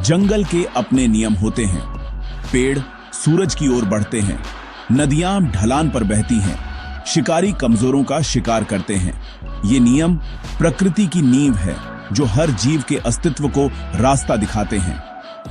जंगल के अपने नियम होते हैं। पेड़ सूरज की ओर बढ़ते हैं, नदियां ढलान पर बहती हैं, शिकारी कमजोरों का शिकार करते हैं। ये नियम प्रकृति की नींव है जो हर जीव के अस्तित्व को रास्ता दिखाते हैं।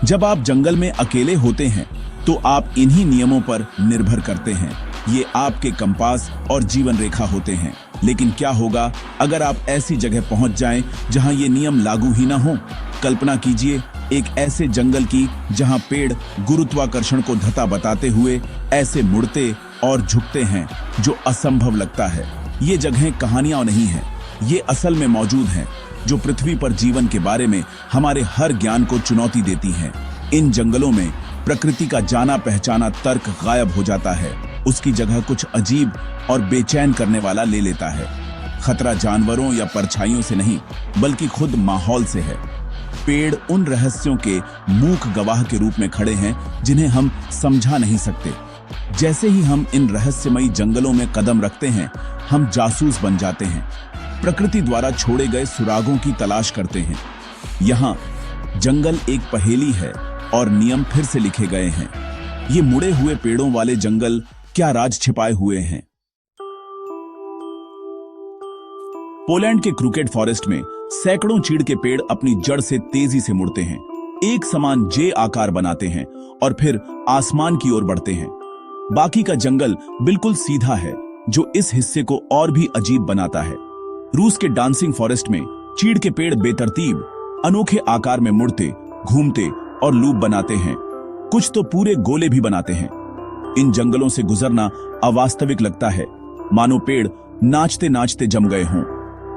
जब आप जंगल में अकेले होते हैं तो आप इन्हीं नियमों पर निर्भर करते हैं। ये आपके कंपास और जीवन रेखा होते हैं। लेकिन क्या होगा अगर आप ऐसी जगह पहुंच जाएं जहां ये नियम लागू ही ना हो? कल्पना कीजिए एक ऐसे जंगल की जहां पेड़ गुरुत्वाकर्षण को धता बताते हुए ऐसे मुड़ते और झुकते हैं जो असंभव लगता है। ये जगहें कहानियां नहीं हैं, ये असल में मौजूद हैं जो पृथ्वी पर जीवन के बारे में हमारे हर ज्ञान को चुनौती देती हैं। इन जंगलों में प्रकृति का जाना पहचाना तर्क गायब हो जाता है। उसकी जगह कुछ अजीब और बेचैन करने वाला ले लेता है। खतरा जानवरों या परछाइयों से नहीं बल्कि खुद माहौल से है। पेड़ उन रहस्यों के मूक गवाह के रूप में खड़े हैं जिन्हें हम समझा नहीं सकते। जैसे ही हम इन रहस्यमयी जंगलों में कदम रखते हैं, हम जासूस बन जाते हैं, प्रकृति द्वारा छोड़े गए सुरागों की तलाश करते हैं। यहाँ जंगल एक पहेली है और नियम फिर से लिखे गए हैं। ये मुड़े हुए पेड़ों वाले जंगल क्या राज छिपाए हुए हैं? पोलैंड के क्रूकेट फॉरेस्ट में सैकड़ों चीड़ के पेड़ अपनी जड़ से तेजी से मुड़ते हैं, एक समान जे आकार बनाते हैं और फिर आसमान की ओर बढ़ते हैं। बाकी का जंगल बिल्कुल सीधा है, जो इस हिस्से को और भी अजीब बनाता है। रूस के डांसिंग फॉरेस्ट में चीड़ के पेड़ बेतरतीब अनोखे आकार में मुड़ते, घूमते और लूप बनाते हैं। कुछ तो पूरे गोले भी बनाते हैं। इन जंगलों से गुजरना अवास्तविक लगता है, मानो पेड़ नाचते नाचते जम गए हों।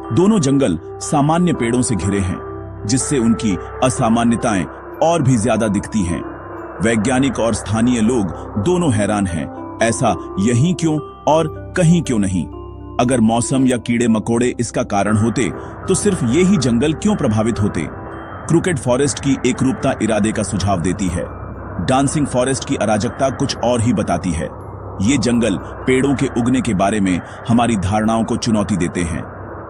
दोनों जंगल सामान्य पेड़ों से घिरे हैं, जिससे उनकी असामान्यताएं और भी ज्यादा दिखती हैं। वैज्ञानिक और स्थानीय लोग दोनों हैरान हैं, ऐसा यहीं क्यों और कहीं क्यों नहीं? अगर मौसम या कीड़े मकोड़े इसका कारण होते तो सिर्फ ये ही जंगल क्यों प्रभावित होते? क्रूकेट फॉरेस्ट की एकरूपता इरादे का सुझाव देती है। डांसिंग फॉरेस्ट की अराजकता कुछ और ही बताती है। ये जंगल पेड़ों के उगने के बारे में हमारी धारणाओं को चुनौती देते हैं।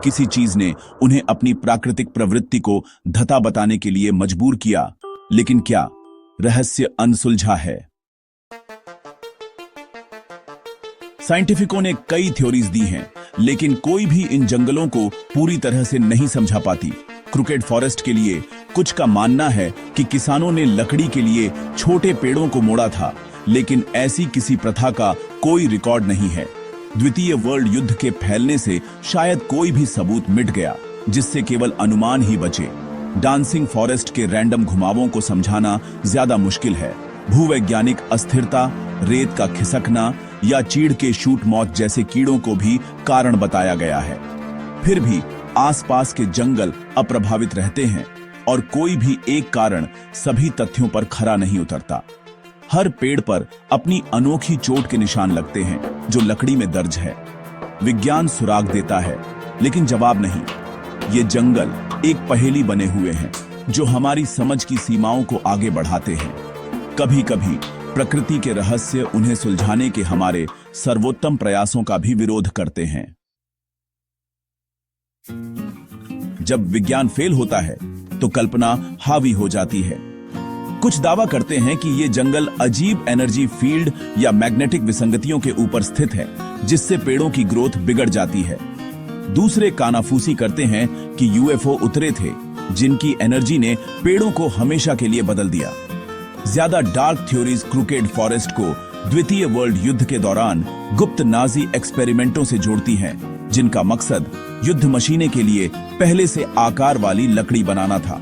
किसी चीज ने उन्हें अपनी प्राकृतिक प्रवृत्ति को धता बताने के लिए मजबूर किया, लेकिन क्या रहस्य अनसुलझा है? साइंटिफिकों ने कई थ्योरीज दी हैं, लेकिन कोई भी इन जंगलों को पूरी तरह से नहीं समझा पाती। क्रूकेट फॉरेस्ट के लिए कुछ का मानना है कि किसानों ने लकड़ी के लिए छोटे पेड़ों को मोड़ा था, लेकिन ऐसी किसी प्रथा का कोई रिकॉर्ड नहीं है। द्वितीय वर्ल्ड युद्ध के फैलने से शायद कोई भी सबूत मिट गया, जिससे केवल अनुमान ही बचे। डांसिंग फॉरेस्ट के रैंडम घुमावों को समझाना ज्यादा मुश्किल है। भूवैज्ञानिक अस्थिरता, रेत का खिसकना या चीड़ के शूट मौत जैसे कीड़ों को भी कारण बताया गया है। फिर भी आसपास के जंगल अप्रभावित रहते हैं और कोई भी एक कारण सभी तथ्यों पर खरा नहीं उतरता। हर पेड़ पर अपनी अनोखी चोट के निशान लगते हैं जो लकड़ी में दर्ज है। विज्ञान सुराग देता है, लेकिन जवाब नहीं। ये जंगल एक पहेली बने हुए हैं जो हमारी समझ की सीमाओं को आगे बढ़ाते हैं। कभी कभी प्रकृति के रहस्य उन्हें सुलझाने के हमारे सर्वोत्तम प्रयासों का भी विरोध करते हैं। जब विज्ञान फेल होता है तो कल्पना हावी हो जाती है। कुछ दावा करते हैं कि ये जंगल अजीब एनर्जी फील्ड या मैग्नेटिक विसंगतियों के ऊपर स्थित है, जिससे पेड़ों की ग्रोथ बिगड़ जाती है। दूसरे कानाफूसी करते हैं कि यूएफओ उतरे थे, जिनकी एनर्जी ने पेड़ों को हमेशा के लिए बदल दिया। ज्यादा डार्क थ्योरीज क्रूकेट फॉरेस्ट को द्वितीय वर्ल्ड युद्ध के दौरान गुप्त नाजी एक्सपेरिमेंटों से जोड़ती हैं, जिनका मकसद युद्ध मशीनें के लिए पहले से आकार वाली लकड़ी बनाना था।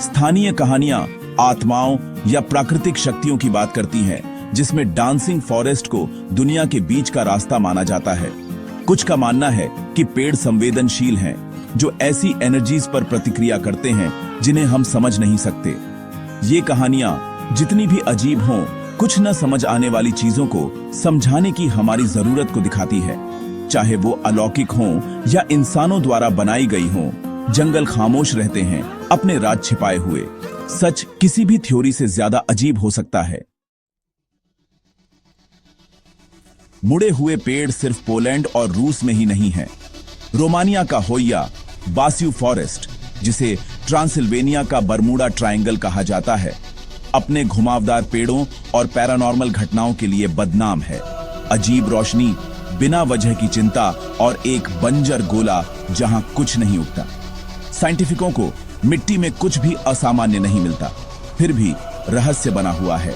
स्थानीय कहानियां आत्माओं या प्राकृतिक शक्तियों की बात करती हैं, जिसमें डांसिंग फॉरेस्ट को दुनिया के बीच का रास्ता माना जाता है। कुछ का मानना है कि पेड़ संवेदनशील हैं, जो ऐसी एनर्जीज पर प्रतिक्रिया करते हैं जिन्हें हम समझ नहीं सकते। ये कहानियां जितनी भी अजीब हों, कुछ न समझ आने वाली चीजों को समझाने की हमारी जरूरत को दिखाती है। चाहे वो अलौकिक हों या इंसानों द्वारा बनाई गई हों, जंगल खामोश रहते हैं, अपने राज छिपाए हुए। सच किसी भी थ्योरी से ज्यादा अजीब हो सकता है। मुड़े हुए पेड़ सिर्फ पोलैंड और रूस में ही नहीं है। रोमानिया का होया, बास्यू फॉरेस्ट, जिसे ट्रांसिल्वेनिया का बरमूडा ट्रायंगल कहा जाता है, अपने घुमावदार पेड़ों और पैरानॉर्मल घटनाओं के लिए बदनाम है। अजीब रोशनी, बिना वजह की चिंता और एक बंजर गोला जहां कुछ नहीं उगता। साइंटिफिकों को मिट्टी में कुछ भी असामान्य नहीं मिलता, फिर भी रहस्य बना हुआ है।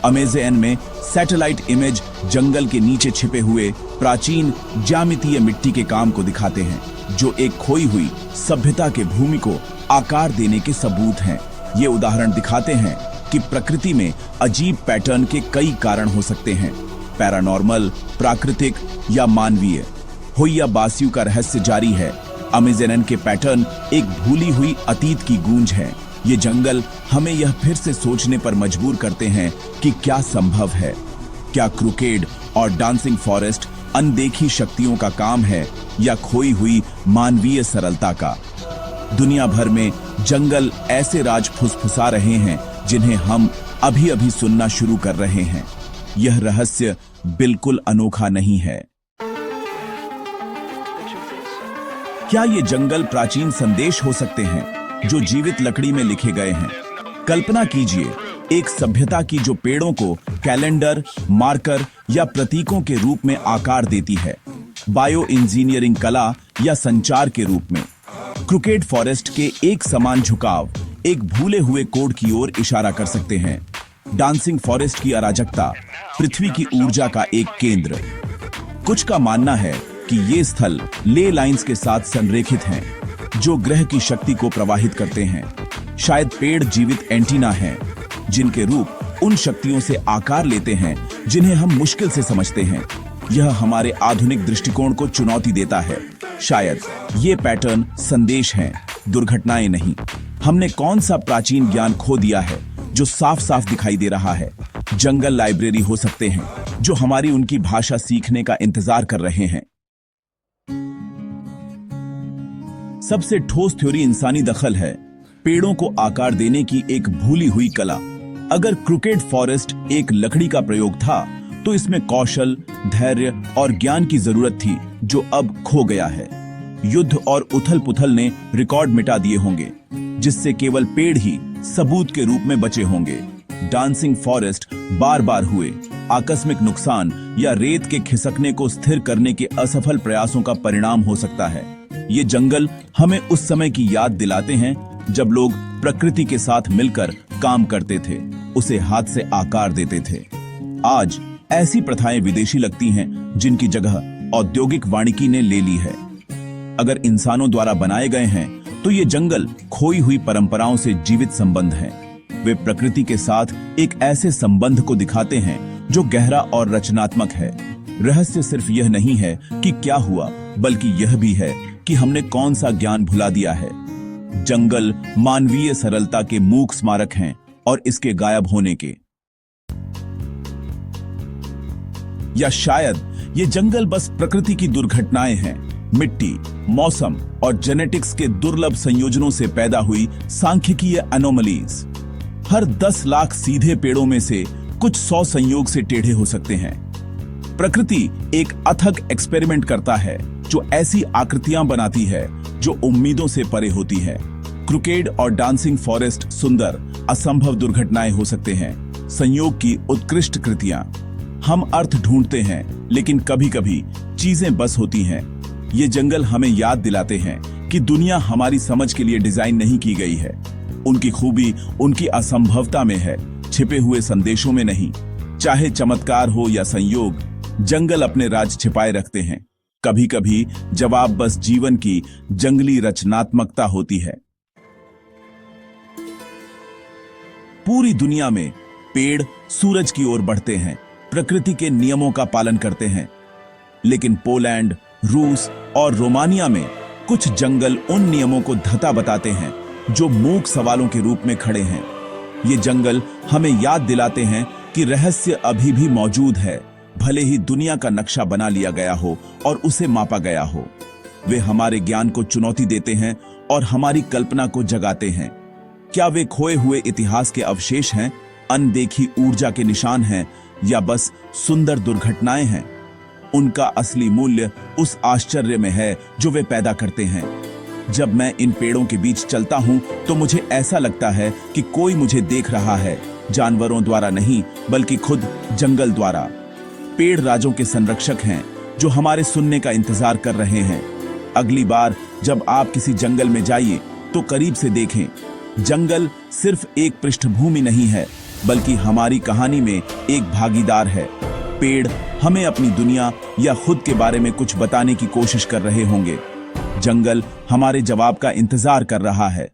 अमेज़न में सैटेलाइट इमेज जंगल के नीचे छिपे हुए प्राचीन ज्यामितीय मिट्टी के काम को दिखाते हैं, जो एक खोई हुई सभ्यता के भूमि को आकार देने के सबूत हैं। ये उदाहरण दिखाते हैं कि प्रकृति में अजीब पैटर्न के कई कारण हो सकते हैं, पैरानॉर्मल, प्राकृतिक या मानवीय। होइया बासियों का रहस्य जारी है। अमेज़न के पैटर्न एक भूली हुई अतीत की गूंज है। ये जंगल हमें यह फिर से सोचने पर मजबूर करते हैं कि क्या संभव है। क्या क्रुकेड और डांसिंग फॉरेस्ट अनदेखी शक्तियों का काम है या खोई हुई मानवीय सरलता का? दुनिया भर में जंगल ऐसे राज फुसफुसा रहे हैं जिन्हें हम अभी अभी सुनना शुरू कर रहे हैं। यह रहस्य बिल्कुल अनोखा नहीं है। क्या ये जंगल प्राचीन संदेश हो सकते हैं जो जीवित लकड़ी में लिखे गए हैं? कल्पना कीजिए एक सभ्यता की जो पेड़ों को कैलेंडर, मार्कर या प्रतीकों के रूप में आकार देती है, बायो इंजीनियरिंग कला या संचार के रूप में। क्रुकेड फॉरेस्ट के एक समान झुकाव एक भूले हुए कोड की ओर इशारा कर सकते हैं। डांसिंग फॉरेस्ट की अराजकता पृथ्वी की ऊर्जा का एक केंद्र। कुछ का मानना है कि ये स्थल ले लाइंस के साथ संरेखित हैं, जो ग्रह की शक्ति को प्रवाहित करते हैं। शायद पेड़ जीवित एंटीना हैं, जिनके रूप उन शक्तियों से आकार लेते हैं जिन्हें हम मुश्किल से समझते हैं। यह हमारे आधुनिक दृष्टिकोण को चुनौती देता है। शायद ये पैटर्न संदेश हैं, दुर्घटनाएं नहीं। हमने कौन सा प्राचीन ज्ञान खो दिया है जो साफ साफ दिखाई दे रहा है? जंगल लाइब्रेरी हो सकते हैं जो हमारी उनकी भाषा सीखने का इंतजार कर रहे हैं। सबसे ठोस थ्योरी इंसानी दखल है, पेड़ों को आकार देने की एक भूली हुई कला। अगर क्रुकेड फॉरेस्ट एक लकड़ी का प्रयोग था, तो इसमें कौशल, धैर्य और ज्ञान की जरूरत थी जो अब खो गया है। युद्ध और उथल पुथल ने रिकॉर्ड मिटा दिए होंगे, जिससे केवल पेड़ ही सबूत के रूप में बचे होंगे। डांसिंग फॉरेस्ट बार बार हुए आकस्मिक नुकसान या रेत के खिसकने को स्थिर करने के असफल प्रयासों का परिणाम हो सकता है। ये जंगल हमें उस समय की याद दिलाते हैं जब लोग प्रकृति के साथ मिलकर काम करते थे, उसे हाथ से आकार देते थे। आज ऐसी प्रथाएं विदेशी लगती हैं जिनकी जगह औद्योगिक वानिकी ने ले ली है। अगर इंसानों द्वारा बनाए गए हैं तो ये जंगल खोई हुई परंपराओं से जीवित संबंध हैं। वे प्रकृति के साथ एक ऐसे संबंध को दिखाते हैं जो गहरा और रचनात्मक है। रहस्य सिर्फ यह नहीं है कि क्या हुआ, बल्कि यह भी है कि हमने कौन सा ज्ञान भुला दिया है। जंगल मानवीय सरलता के मूक स्मारक हैं और इसके गायब होने के। या शायद ये जंगल बस प्रकृति की दुर्घटनाएं हैं, मिट्टी, मौसम और जेनेटिक्स के दुर्लभ संयोजनों से पैदा हुई सांख्यिकीय एनोमलीज। हर 10 लाख सीधे पेड़ों में से कुछ 100 संयोग से टेढ़े हो सकते हैं। प्रकृति एक अथक एक्सपेरिमेंट करता है जो ऐसी आकृतियां बनाती है जो उम्मीदों से परे होती है। क्रुकेड और डांसिंग फॉरेस्ट सुंदर, असंभव दुर्घटनाएं हो सकते हैं, संयोग की उत्कृष्ट कृतियां। हम अर्थ ढूंढते हैं, लेकिन कभी कभी चीजें बस होती हैं। ये जंगल हमें याद दिलाते हैं कि दुनिया हमारी समझ के लिए डिजाइन नहीं की गई है। उनकी खूबी उनकी असंभवता में है, छिपे हुए संदेशों में नहीं। चाहे चमत्कार हो या संयोग, जंगल अपने राज छिपाए रखते हैं। कभी कभी जवाब बस जीवन की जंगली रचनात्मकता होती है। पूरी दुनिया में पेड़ सूरज की ओर बढ़ते हैं, प्रकृति के नियमों का पालन करते हैं। लेकिन पोलैंड, रूस और रोमानिया में कुछ जंगल उन नियमों को धता बताते हैं जो मूक सवालों के रूप में खड़े हैं। ये जंगल हमें याद दिलाते हैं कि रहस्य अभी भी मौजूद है, भले ही दुनिया का नक्शा बना लिया गया हो और उसे मापा गया हो। वे हमारे ज्ञान को चुनौती देते हैं और हमारी कल्पना को जगाते हैं। क्या वे खोए हुए इतिहास के अवशेष हैं, अनदेखी ऊर्जा के निशान हैं, या बस सुंदर दुर्घटनाएं हैं? उनका असली मूल्य उस आश्चर्य में है जो वे पैदा करते हैं। जब मैं इन पेड़ों के बीच चलता हूँ तो मुझे ऐसा लगता है कि कोई मुझे देख रहा है, जानवरों द्वारा नहीं बल्कि खुद जंगल द्वारा। पेड़ राजों के संरक्षक हैं जो हमारे सुनने का इंतजार कर रहे हैं। अगली बार जब आप किसी जंगल में जाइए तो करीब से देखें। जंगल सिर्फ एक पृष्ठभूमि नहीं है बल्कि हमारी कहानी में एक भागीदार है। पेड़ हमें अपनी दुनिया या खुद के बारे में कुछ बताने की कोशिश कर रहे होंगे। जंगल हमारे जवाब का इंतजार कर रहा है।